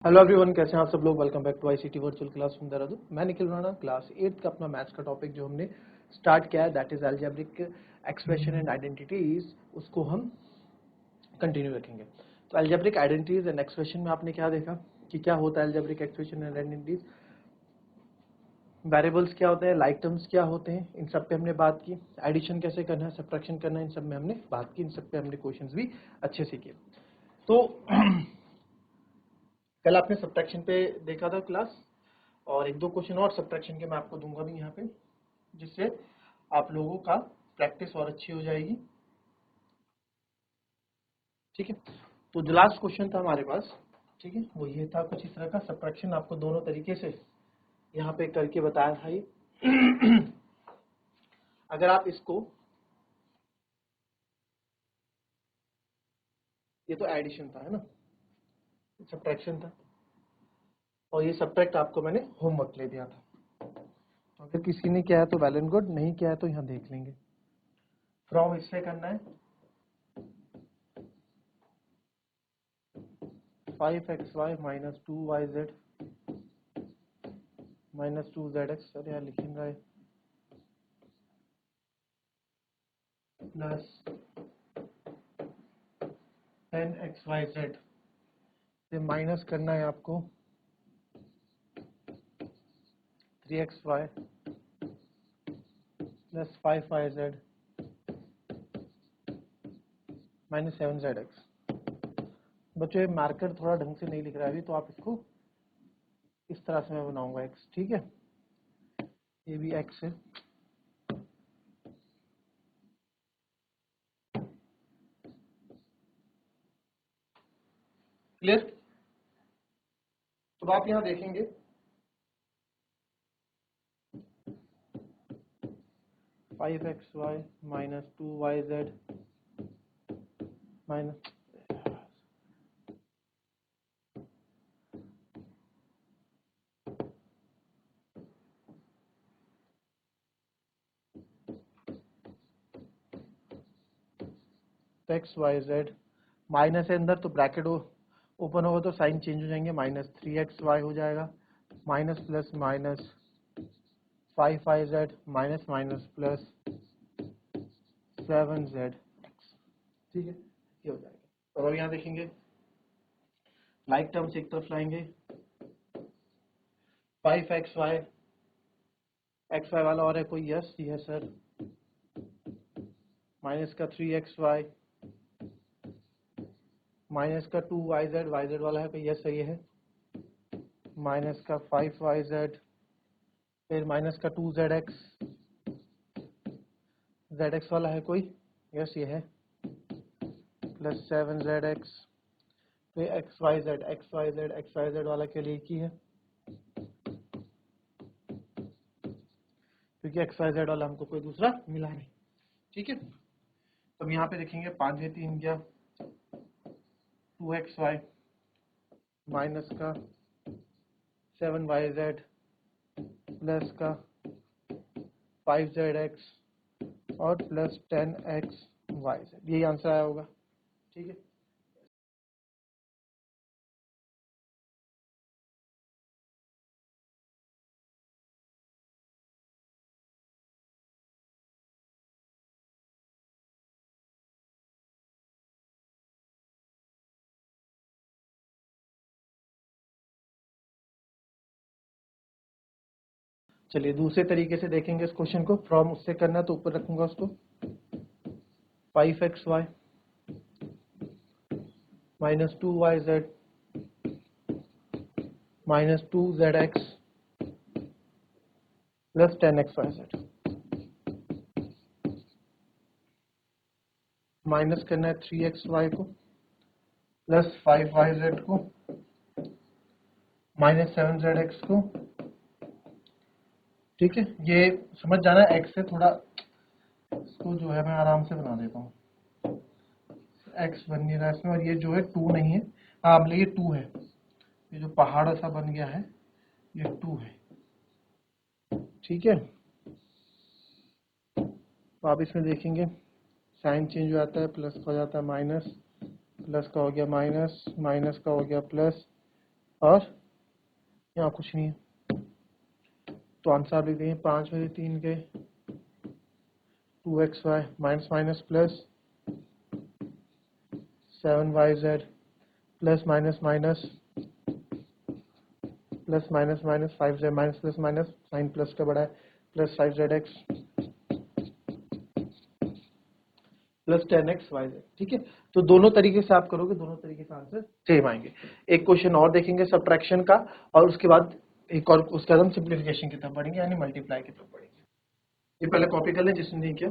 Hello everyone, कैसे हैं आप सब लोग। Welcome back to ICT virtual classroom Dehradun. मैं निखिल राणा, क्लास 8 का अपना मैथ्स का टॉपिक जो हमने स्टार्ट किया है that is algebraic expression and identities, उसको हम कंटिन्यू रखेंगे। तो अलजेब्रिक आइडेंटिटीज एंड एक्सप्रेशन में आपने क्या देखा कि क्या होता है algebraic expression and identities, variables क्या होते हैं, लाइक टर्म्स क्या होते हैं, इन सब पे हमने बात की। एडिशन कैसे करना है, सब्ट्रैक्शन करना है, इन सब में हमने बात की। इन सब पे हमने क्वेश्चंस भी अच्छे से किए। तो कल आपने सब्ट्रैक्शन पे देखा था क्लास, और एक दो क्वेश्चन और सब्ट्रैक्शन के मैं आपको दूंगा भी यहाँ पे, जिससे आप लोगों का प्रैक्टिस और अच्छी हो जाएगी। ठीक है, तो जो लास्ट क्वेश्चन था हमारे पास, ठीक है, वो ये था कुछ इस तरह का। सब्ट्रैक्शन आपको दोनों तरीके से यहाँ पे करके बताया था ये। अगर आप इसको, ये तो एडिशन था है ना, सब्ट्रैक्शन था, और ये सब्ट्रैक्ट आपको मैंने होमवर्क ले दिया था। तो अगर किसी ने किया है तो वेल एंड गुड, नहीं किया है तो यहाँ देख लेंगे। फ्रॉम इससे करना है 5xy minus 2yz minus 2zx, अरे यार लिख रहा है, प्लस 10xyz से माइनस करना है आपको 3xy plus 5yz minus 7zx। बच्चों ये मार्कर थोड़ा ढंग से नहीं लिख रहा है अभी, तो आप इसको इस तरह से मैं बनाऊंगा x, ठीक है, ये भी x है। क्लियर? तो आप यहाँ देखेंगे 5xy minus 2yz minus xyz, minus है अंदर तो ब्रैकेट ओपन होगा तो साइन चेंज हो जाएंगे, माइनस 3xy हो जाएगा, minus plus minus 5yz minus minus plus 7zx, ठीक है, ये हो जाएगा। और अब यहाँ देखेंगे लाइक टर्म्स एक तरफ लाएंगे, 5xy, xy वाला और है कोई, यस ये सर, माइनस का 3xy माइनस का 2yz, yz वाला है कोई, यस सही है, माइनस का 5yz, फिर माइनस का 2zx, zx वाला है कोई, यस ये है, प्लस 7zx, फिर xyz वाला के लिए की है, क्योंकि xyz वाला हमको कोई दूसरा मिला नहीं। ठीक है, तो हम यहाँ पे देखेंगे 5 है 3 क्या 2xy माइनस का 7yz प्लस का 5zx और प्लस 10xyz, यही आंसर आया होगा। ठीक है, चलिए दूसरे तरीके से देखेंगे इस क्वेश्चन को। फ्रॉम उससे करना तो ऊपर रखूंगा उसको, 5xy minus 2yz minus 2zx plus 10xyz, minus करना है 3xy को प्लस 5yz को माइनस 7zx को। ठीक है, ये समझ जाना है, x से थोड़ा इसको जो है मैं आराम से बना देता हूँ, x बन नहीं रहा इसमें, और ये जो है 2 नहीं है, हाँ मतलब ये 2 है, ये जो पहाड़ सा बन गया है ये 2 है। ठीक है, तो आप इसमें देखेंगे साइन चेंज हो जाता है, प्लस का हो जाता है माइनस, प्लस का हो गया माइनस, माइनस का हो गया प्लस, और यहाँ कुछ नहीं है, तो आंसर लिख देंगे 5 में 3 के 2xy minus minus plus 7yz plus minus minus plus minus minus 5z minus plus minus sign plus का बड़ा है प्लस 5zx प्लस 10xyz। ठीक है, तो दोनों तरीके से आप करोगे, दोनों तरीके से आंसर सेम आएंगे। एक क्वेश्चन और देखेंगे सब्ट्रैक्शन का, और उसके बाद एक और, उसके बाद हम सिंप्लीफिकेशन की तरफ बढ़ेंगे, यानी मल्टीप्लाई की तरफ बढ़ेंगे। ये पहले कॉपी कर लें जिसने नहीं किया।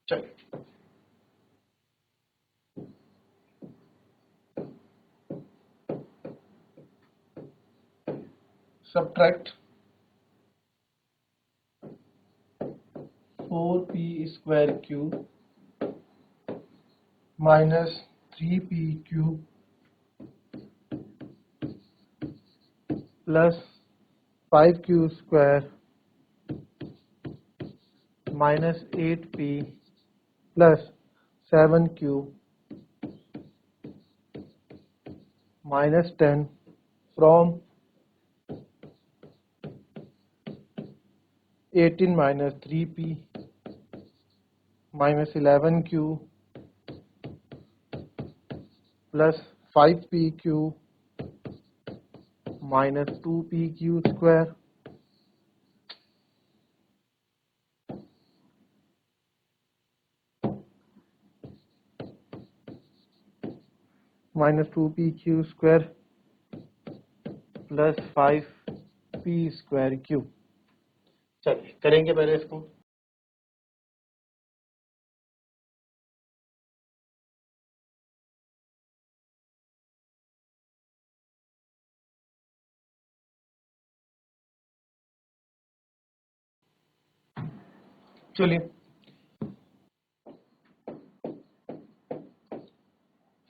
चलिए, subtract 4p square cube minus 3p cube plus 5q square minus 8p plus 7q minus 10 from 18 minus 3p minus 11q plus 5pq minus 2pq square minus 2pq square plus 5p square cube. चलिए करेंगे पहले इसको। चलिए,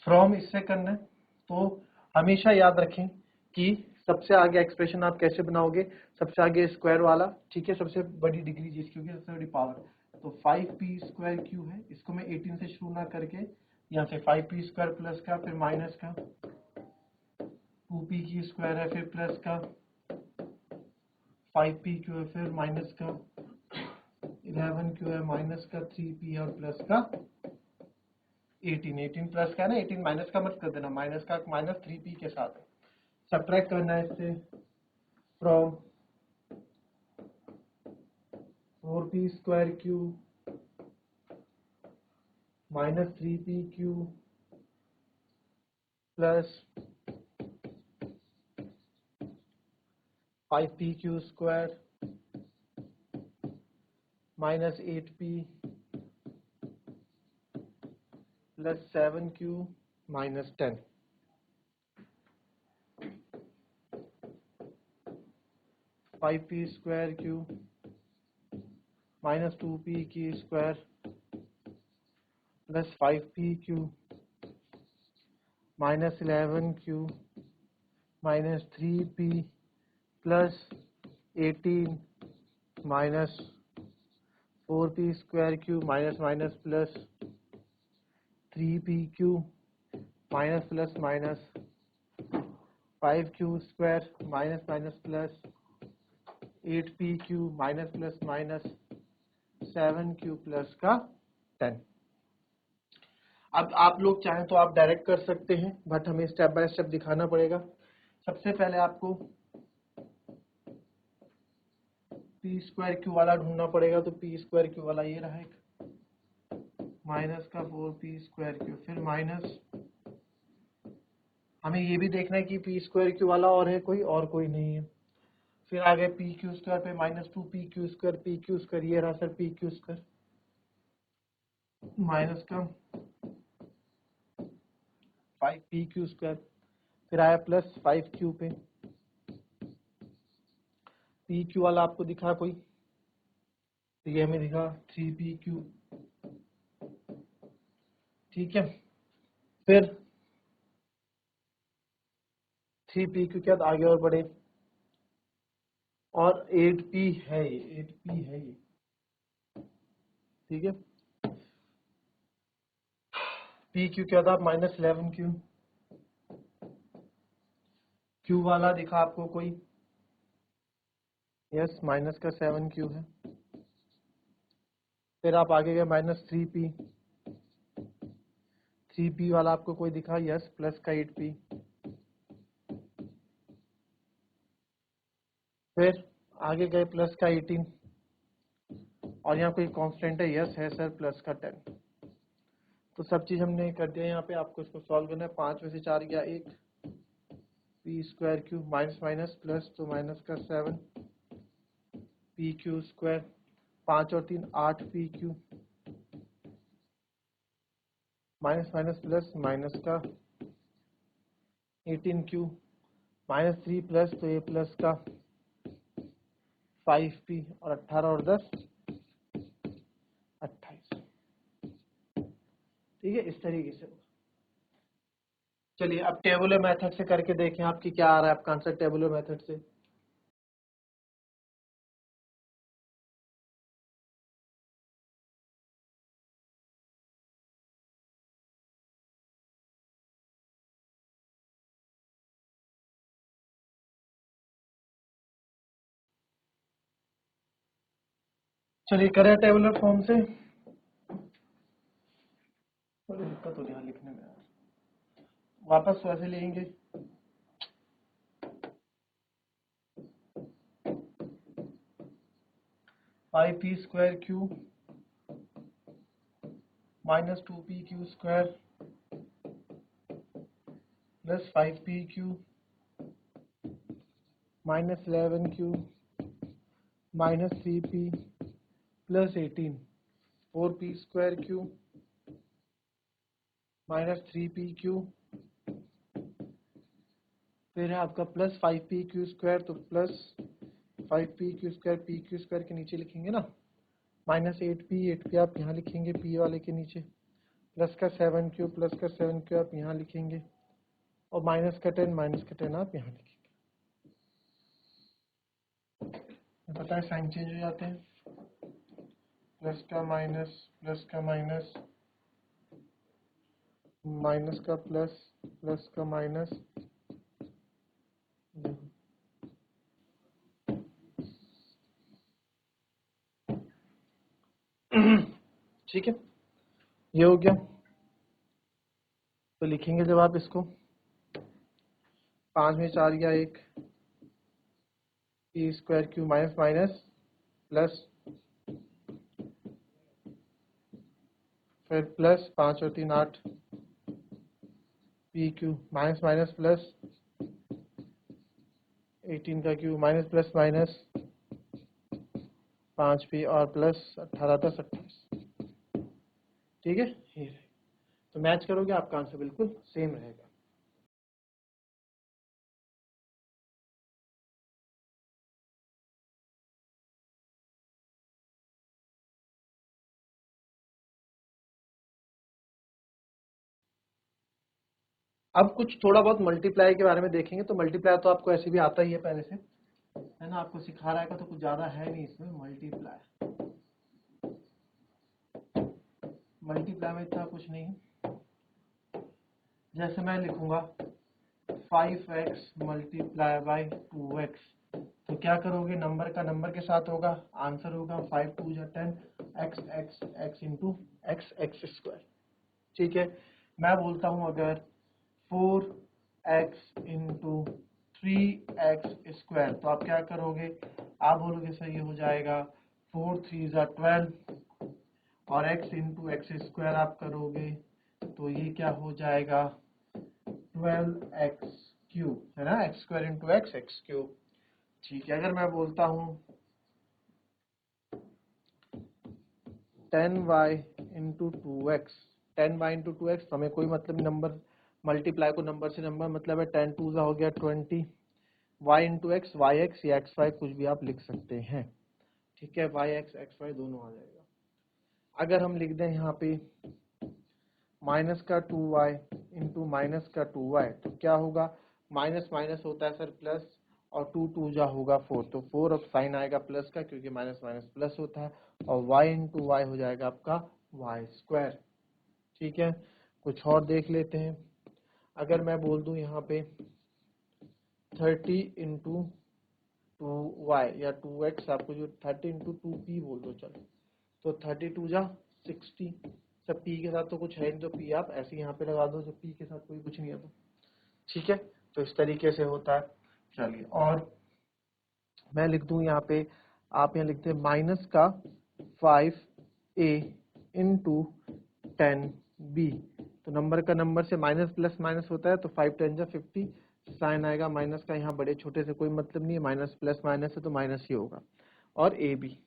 from इससे करना है, तो हमेशा याद रखें कि सबसे आगे एक्सप्रेशन आप कैसे बनाओगे, सबसे आगे स्क्वायर वाला, ठीक है, सबसे बड़ी डिग्री जिसकी होगी, सबसे बड़ी पावर। तो 5p स्क्वायर क्यू है, इसको मैं 18 से शुरू ना करके यहाँ से 5p स्क्वायर प्लस का, फिर माइनस का 2p की स्क्वायर है, फिर प्लस का 5p क्यू है, फिर माइनस का 11 क्यू है, माइनस का 3p और प्लस का 18 प्लस का है ना, 18 माइनस का मत कर देना, माइनस का माइनस 3p के साथ है, सब्ट्रैक्ट करना है इससे। From 4p square cube minus 3p cube plus 5p Q square minus 8p plus 7q minus 10। 5p square cube minus 2p की square plus 5p cube minus 11q minus 3p plus 18 minus 4p square cube minus minus plus 3p cube minus plus minus 5q square minus minus plus 8p cube minus plus minus 7q plus का 10। अब आप लोग चाहें तो आप direct कर सकते हैं, बट हमें स्टेप बाय स्टेप दिखाना पड़ेगा। सबसे पहले आपको p स्क्वायर क्यू वाला ढूंढना पड़ेगा, तो p स्क्वायर क्यू वाला ये रहा, एक माइनस का 4p स्क्वायर क्यू, फिर माइनस, हमें ये भी देखना है कि p स्क्वायर क्यू वाला और है कोई, और कोई नहीं है। फिर आगे पी क्यू स्क्वायर पे minus 2p square, P Q square ये रहा sir, P Q square minus का 5p स्क्वायर, फिर आया प्लस 5q पे, पी क्यू वाला आपको दिखा कोई, तो ये हमें दिखा 3p, ठीक है। फिर 3p के बाद आगे और बढ़े, और 8p है ये, 8p है ये, ठीक है। पी क्यू क्या था, -11q। क्यू वाला दिखा आपको कोई? यस, माइनस का 7q है। फिर आप आगे गए -3p, 3p वाला आपको कोई दिखा? यस, प्लस का 8p। फिर आगे गए प्लस का 18, और यहाँ कोई कांस्टेंट है? यस है सर, प्लस का 10। तो सब चीज हमने कर दिया। यहाँ पे आपको इसको सॉल्व करना है। 5 में से 4 गया 1, P square Q minus minus plus, तो माइनस का 7 पी क्यू स्क्वायर, 5 और 3 8 P Q, minus minus plus, minus का 18 क्यू, -3 प्लस, तो ये प्लस का 5p, और 18 और 10 28। ठीक है, इस तरीके से। चलिए अब टेबुलर मेथड से करके देखें आपकी क्या आ रहा है आपका आंसर टेबुलर मेथड से। चलिए करें टेबुलर फॉर्म से। थोड़ी दिक्कत हो रही है लिखने में यार। वापस वैसे लेंगे। Five P square Q minus 2p Q square plus 5p Q minus 11q minus 3p plus 18, 4p square Q minus 3p Q, फिर है आपका प्लस 5p क्यू स्क्वायर, तो plus 5p Q square, p Q square के नीचे लिखेंगे ना, minus 8p आप यहाँ लिखेंगे p वाले के नीचे, प्लस का 7q, प्लस का 7q आप यहाँ लिखेंगे, और माइनस का 10 आप यहाँ लिखेंगे। पता है साइन चेंज हो जाते हैं, प्लस का माइनस, प्लस का माइनस, माइनस का प्लस, प्लस का माइनस। ठीक है, ये हो गया। तो लिखेंगे जब आप इसको, 5 में 4 गया 1, P square Q minus minus plus, फिर प्लस 5 और 3 8 P Q minus minus plus 18 का Q minus plus minus 5p और प्लस 18 10 28। ठीक है, ये तो मैच करोगे आपका आंसर बिल्कुल सेम रहेगा। अब कुछ थोड़ा बहुत मल्टीप्लाई के बारे में देखेंगे। तो मल्टीप्लाई तो आपको ऐसे भी आता ही है पहले से, है ना, आपको सिखा रहा है, तो कुछ ज्यादा है नहीं इसमें। मल्टीप्लाई, मल्टीप्लाई में इतना कुछ नहीं है। जैसे मैं लिखूंगा 5x मल्टीप्लाई बाई 2x, तो क्या करोगे, नंबर का नंबर के साथ होगा, आंसर होगा 5 2 जा 10, x x x into x x square. ठीक है, मैं बोलता हूं अगर 4x इंटू 3x स्क्वायर, तो आप क्या करोगे, आप बोलोगे सर ये हो जाएगा 4 3 जा 12, और x इंटू एक्स स्क्वायर आप करोगे तो ये क्या हो जाएगा 12x क्यूब, है ना, x square into x x cube. ठीक है, अगर मैं बोलता हूँ 10y into 2x, 10y into 2x, तो हमें कोई मतलब नंबर, मल्टीप्लाई को नंबर से नंबर मतलब है, 10 2 हो गया 20, y into x y x या एक्स वाई कुछ भी आप लिख सकते हैं। ठीक है, वाई एक्स एक्स वाई दोनों आ जाएगा। अगर हम लिख दें यहाँ पे माइनस का 2y इंटू माइनस का 2y, तो क्या होगा, माइनस माइनस होता है सर प्लस, और 2 2 जा होगा 4, तो 4 अब साइन आएगा प्लस का क्योंकि माइनस माइनस प्लस होता है, और y इंटू वाई हो जाएगा आपका वाई स्क्वायर। ठीक है, कुछ और देख लेते हैं। अगर मैं बोल दूं यहाँ पे 30 इंटू 2y या 2x, आपको जो 30 इंटू 2p बोल दो चलो, तो 32 जा 60, सब p के साथ तो कुछ है नहीं, तो p आप ऐसे यहाँ पे लगा दो जब p के साथ कोई कुछ नहीं है तो। ठीक है, तो इस तरीके से होता है। चलिए, और मैं लिख दूं यहाँ पे, आप यहाँ लिखते हैं माइनस का 5a इंटू 10b, तो नंबर का नंबर से माइनस प्लस माइनस होता है, तो 5 10 जा 50, साइन आएगा माइनस का, यहाँ बड़े छोटे से कोई मतलब नहीं है, माइनस प्लस माइनस है तो माइनस ही होगा, और ए बी।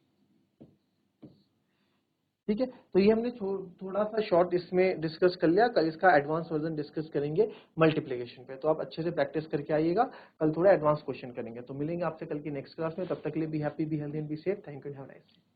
ठीक है, तो ये हमने थोड़ा सा शॉर्ट इसमें डिस्कस कर लिया। कल इसका एडवांस वर्जन डिस्कस करेंगे मल्टीप्लिकेशन पे, तो आप अच्छे से प्रैक्टिस करके आइएगा। कल थोड़ा एडवांस क्वेश्चन करेंगे, तो मिलेंगे आपसे कल की नेक्स्ट क्लास में। तब तक के लिए be happy, be healthy and be safe. Thank you, have a nice day.